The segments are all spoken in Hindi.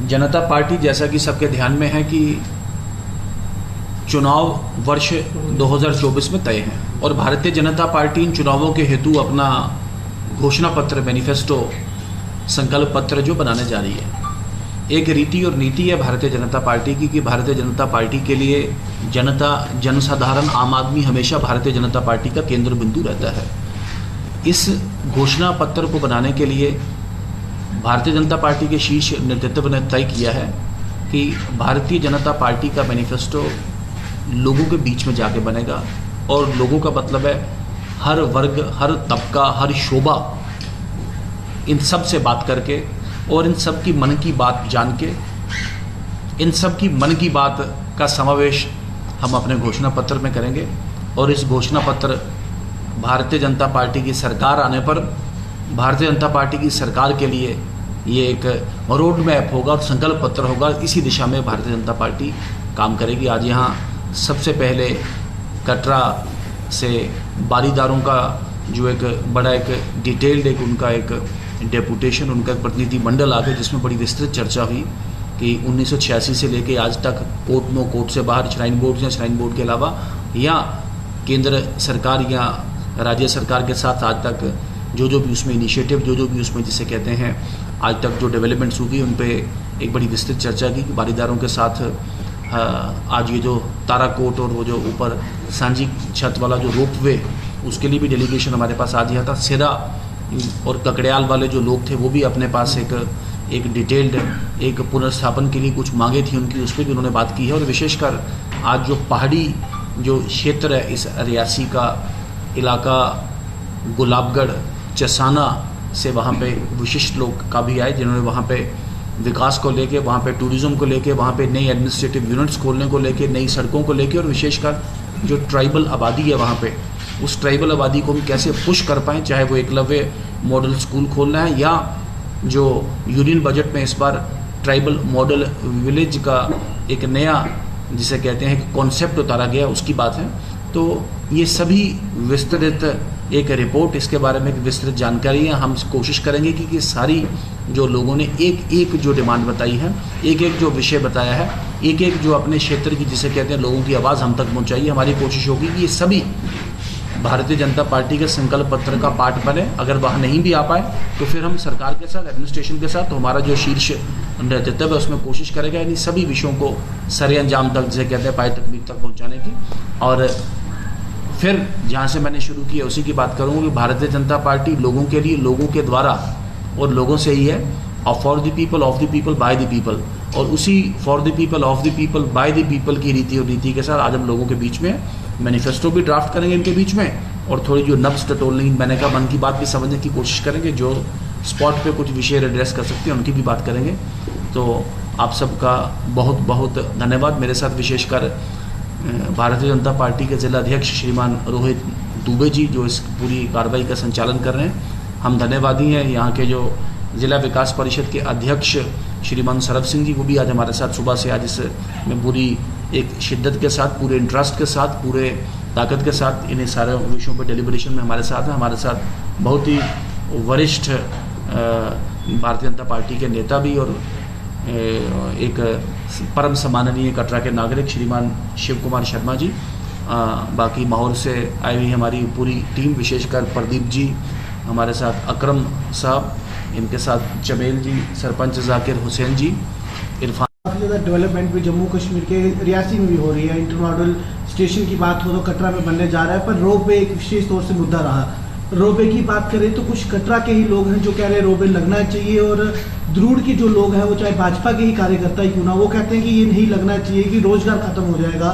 जनता पार्टी, जैसा कि सबके ध्यान में है कि चुनाव वर्ष 2024 में तय हैं और भारतीय जनता पार्टी इन चुनावों के हेतु अपना घोषणा पत्र, मैनिफेस्टो, संकल्प पत्र जो बनाने जा रही है। एक रीति और नीति है भारतीय जनता पार्टी की कि भारतीय जनता पार्टी के लिए जनता, जनसाधारण, आम आदमी हमेशा भारतीय जनता पार्टी का केंद्र बिंदु रहता है। इस घोषणा पत्र को बनाने के लिए भारतीय जनता पार्टी के शीर्ष नेतृत्व ने तय किया है कि भारतीय जनता पार्टी का मैनिफेस्टो लोगों के बीच में जाके बनेगा और लोगों का मतलब है हर वर्ग, हर तबका, हर शोभा, इन सब से बात करके और इन सब की मन की बात जान के, इन सब की मन की बात का समावेश हम अपने घोषणा पत्र में करेंगे। और इस घोषणा पत्र भारतीय जनता पार्टी की सरकार आने पर भारतीय जनता पार्टी की सरकार के लिए ये एक रोड मैप होगा और संकल्प पत्र होगा। इसी दिशा में भारतीय जनता पार्टी काम करेगी। आज यहाँ सबसे पहले कटरा से बारीदारों का जो एक बड़ा एक डिटेल्ड एक उनका एक डेपुटेशन, उनका एक प्रतिनिधि मंडल आ गया, जिसमें बड़ी विस्तृत चर्चा हुई कि 1986 से लेके आज तक कोर्ट, नो कोर्ट से बाहर, श्राइन बोर्ड या श्राइन बोर्ड के अलावा या केंद्र सरकार या राज्य सरकार के साथ आज तक जो भी उसमें इनिशिएटिव, जो भी उसमें जिसे कहते हैं आज तक जो डेवलपमेंट्स हुई, उन पे एक बड़ी विस्तृत चर्चा की कि बारीदारों के साथ आज ये जो ताराकोट और वो जो ऊपर सांझी छत वाला जो रोपवे, उसके लिए भी डेलीगेशन हमारे पास आज ही था। सिरा और ककड़ियाल वाले जो लोग थे वो भी अपने पास एक डिटेल्ड एक पुनर्स्थापन के लिए कुछ मांगे थी उनकी, उस पर भी उन्होंने बात की है। और विशेषकर आज जो पहाड़ी जो क्षेत्र है, इस रियासी का इलाका, गुलाबगढ़, चसाना से वहाँ पे विशिष्ट लोग का भी आए, जिन्होंने वहाँ पे विकास को लेके, वहाँ पे टूरिज़्म को लेके, वहाँ पे नई एडमिनिस्ट्रेटिव यूनिट्स खोलने को लेके, नई सड़कों को लेके और विशेषकर जो ट्राइबल आबादी है वहाँ पे, उस ट्राइबल आबादी को हम कैसे पुश कर पाएँ, चाहे वो एकलव्य मॉडल स्कूल खोलना है या जो यूनियन बजट में इस बार ट्राइबल मॉडल विलेज का एक नया जिसे कहते हैं कॉन्सेप्ट उतारा गया, उसकी बात है। तो ये सभी विस्तृत एक रिपोर्ट, इसके बारे में एक विस्तृत जानकारी है। हम कोशिश करेंगे कि ये सारी जो लोगों ने एक एक जो डिमांड बताई है, एक एक जो विषय बताया है, एक एक जो अपने क्षेत्र की जिसे कहते हैं लोगों की आवाज़ हम तक पहुँचाई है, हमारी कोशिश होगी कि ये सभी भारतीय जनता पार्टी के संकल्प पत्र का पार्ट बने। अगर वह नहीं भी आ पाए तो फिर हम सरकार के साथ, एडमिनिस्ट्रेशन के साथ, तो हमारा जो शीर्ष नेतृत्व है उसमें कोशिश करेगा इन सभी विषयों को सरे अंजाम तक जिसे कहते हैं पाए तकनीक तक पहुँचाने की। और फिर जहाँ से मैंने शुरू किया उसी की बात करूँगा कि भारतीय जनता पार्टी लोगों के लिए, लोगों के द्वारा और लोगों से ही है, और for the people, of the people, by the people. और उसी for the people, of the people, by the people की रीति और नीति के साथ आज हम लोगों के बीच में मैनिफेस्टो भी ड्राफ्ट करेंगे इनके बीच में, और थोड़ी जो नब्ज टटोलने, मैंने कहा मन की बात भी समझने की कोशिश करेंगे, जो स्पॉट पे कुछ विषय एड्रेस कर सकते हैं उनकी भी बात करेंगे। तो आप सबका बहुत बहुत धन्यवाद। मेरे साथ विशेषकर भारतीय जनता पार्टी के जिला अध्यक्ष श्रीमान रोहित दुबे जी जो इस पूरी कार्रवाई का संचालन कर रहे हैं, हम धन्यवादी हैं। यहाँ के जो जिला विकास परिषद के अध्यक्ष श्रीमान सरब सिंह जी, वो भी आज हमारे साथ सुबह से आज इसमें पूरी एक शिद्दत के साथ, पूरे इंटरेस्ट के साथ, पूरे ताकत के साथ इन सारे विषयों पर डेलिब्रेशन में हमारे साथ हैं। हमारे साथ बहुत ही वरिष्ठ भारतीय जनता पार्टी के नेता भी और एक परम सम्माननीय कटरा के नागरिक श्रीमान शिव कुमार शर्मा जी, बाकी माहौल से आई हुई हमारी पूरी टीम, विशेषकर प्रदीप जी हमारे साथ, अकरम साहब, इनके साथ जमेल जी, सरपंच जाकिर हुसैन जी, इरफान। काफ़ी ज़्यादा डेवलपमेंट भी जम्मू कश्मीर के रियासी में भी हो रही है। इंटरमॉडल स्टेशन की बात हो तो कटरा में बनने जा रहा है, पर रोपवे एक विशेष तौर से मुद्दा रहा। रोपवे की बात करें तो कुछ कटरा के ही लोग हैं जो कह रहे हैं रोपवे लगना चाहिए, और द्रुड़ के जो लोग हैं वो चाहे भाजपा के ही कार्यकर्ता ही क्यों ना, वो कहते हैं कि ये नहीं लगना चाहिए कि रोजगार खत्म हो जाएगा।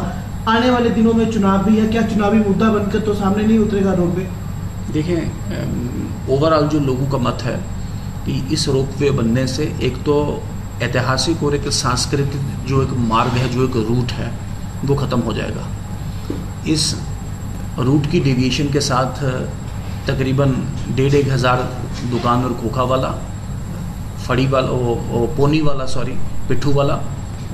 आने वाले दिनों में चुनाव भी है, क्या चुनावी मुद्दा बनकर तो सामने नहीं उतरेगा रोपवे? देखें, ओवरऑल जो लोगों का मत है कि इस रोपवे बनने से एक तो ऐतिहासिक और एक सांस्कृतिक जो एक मार्ग है, जो एक रूट है, वो ख़त्म हो जाएगा। इस रूट की डेविएशन के साथ तकरीबन 1,500 हज़ार दुकान और खोखा वाला, फड़ी वाला, पोनी वाला, पिट्ठू वाला,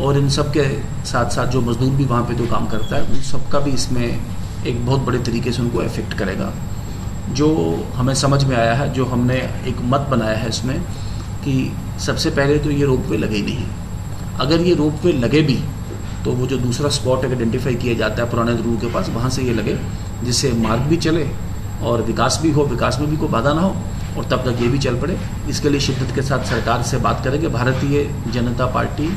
और इन सब के साथ साथ जो मजदूर भी वहाँ पे जो काम करता है, उन सबका भी इसमें एक बहुत बड़े तरीके से उनको इफेक्ट करेगा। जो हमें समझ में आया है, जो हमने एक मत बनाया है इसमें, कि सबसे पहले तो ये रोपवे लगे ही नहीं। अगर ये रोप वे लगे भी तो वो जो दूसरा स्पॉट आइडेंटिफाई किया जाता है पुराने रूल के पास, वहाँ से ये लगे, जिससे मार्ग भी चले और विकास भी हो, विकास में भी कोई बाधा ना हो और तब तक ये भी चल पड़े। इसके लिए शिद्दत के साथ सरकार से बात करेंगे। भारतीय जनता पार्टी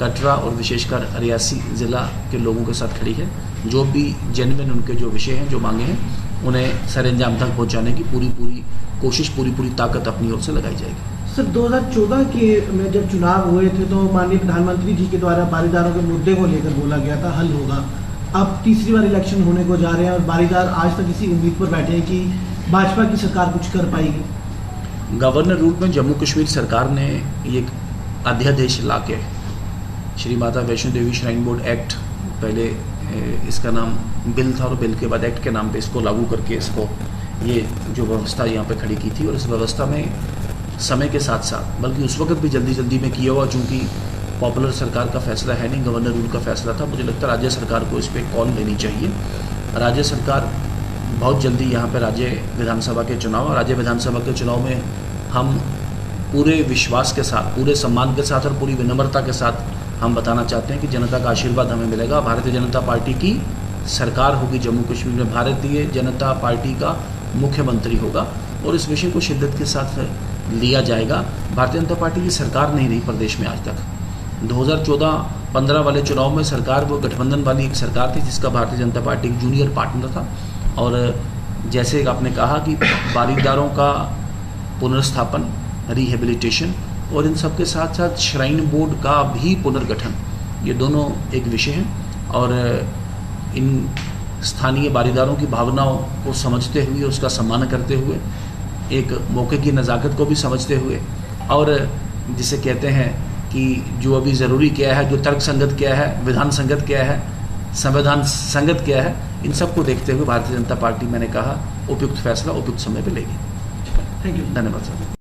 कटरा और विशेषकर रियासी ज़िला के लोगों के साथ खड़ी है। जो भी जेन्युइन उनके जो विषय हैं, जो मांगे हैं, उन्हें सर अंजाम तक पहुँचाने की पूरी कोशिश, पूरी ताकत अपनी ओर से लगाई जाएगी। सर 2014 के में जब चुनाव हुए थे तो माननीय प्रधानमंत्री जी के द्वारा बारीदारों के मुद्दे को लेकर बोला गया था हल होगा। अब तीसरी बार इलेक्शन होने को जा रहे हैं और बारीदार आज तक इसी उम्मीद पर बैठे हैं कि भाजपा की सरकार कुछ कर पाएगी। गवर्नर रूल में जम्मू कश्मीर सरकार ने एक अध्यादेश ला के Shri Mata Vaishno Devi shrine board act, पहले इसका नाम बिल था और बिल के बाद एक्ट के नाम पे इसको लागू करके इसको ये जो व्यवस्था यहाँ पे खड़ी की थी। और इस व्यवस्था में समय के साथ साथ, बल्कि उस वक्त भी जल्दी में किया हुआ, चूँकि पॉपुलर सरकार का फैसला है नहीं, गवर्नर रूल का फैसला था, मुझे लगता है राज्य सरकार को इस पर कॉल लेनी चाहिए। राज्य सरकार बहुत जल्दी यहाँ पे राज्य विधानसभा के चुनाव में हम पूरे विश्वास के साथ, पूरे सम्मान के साथ और पूरी विनम्रता के साथ हम बताना चाहते हैं कि जनता का आशीर्वाद हमें मिलेगा। भारतीय जनता पार्टी की सरकार होगी जम्मू कश्मीर में, भारतीय जनता पार्टी का मुख्यमंत्री होगा और इस विषय को शिद्दत के साथ लिया जाएगा। भारतीय जनता पार्टी की सरकार नहीं रही प्रदेश में आज तक। 2014-15 वाले चुनाव में सरकार वो गठबंधन वाली एक सरकार थी जिसका भारतीय जनता पार्टी एक जूनियर पार्टनर था। और जैसे आपने कहा कि बारीदारों का पुनर्स्थापन, रिहेबिलिटेशन और इन सब के साथ साथ श्राइन बोर्ड का भी पुनर्गठन, ये दोनों एक विषय हैं। और इन स्थानीय बारीदारों की भावनाओं को समझते हुए, उसका सम्मान करते हुए, एक मौके की नज़ाकत को भी समझते हुए, और जिसे कहते हैं कि जो अभी ज़रूरी क्या है, जो तर्क संगत क्या है, विधान संगत क्या है, संविधान संगत क्या है, इन सब को देखते हुए भारतीय जनता पार्टी, मैंने कहा, उपयुक्त फैसला उपयुक्त समय पर लेगी। Thank you. धन्यवाद सर।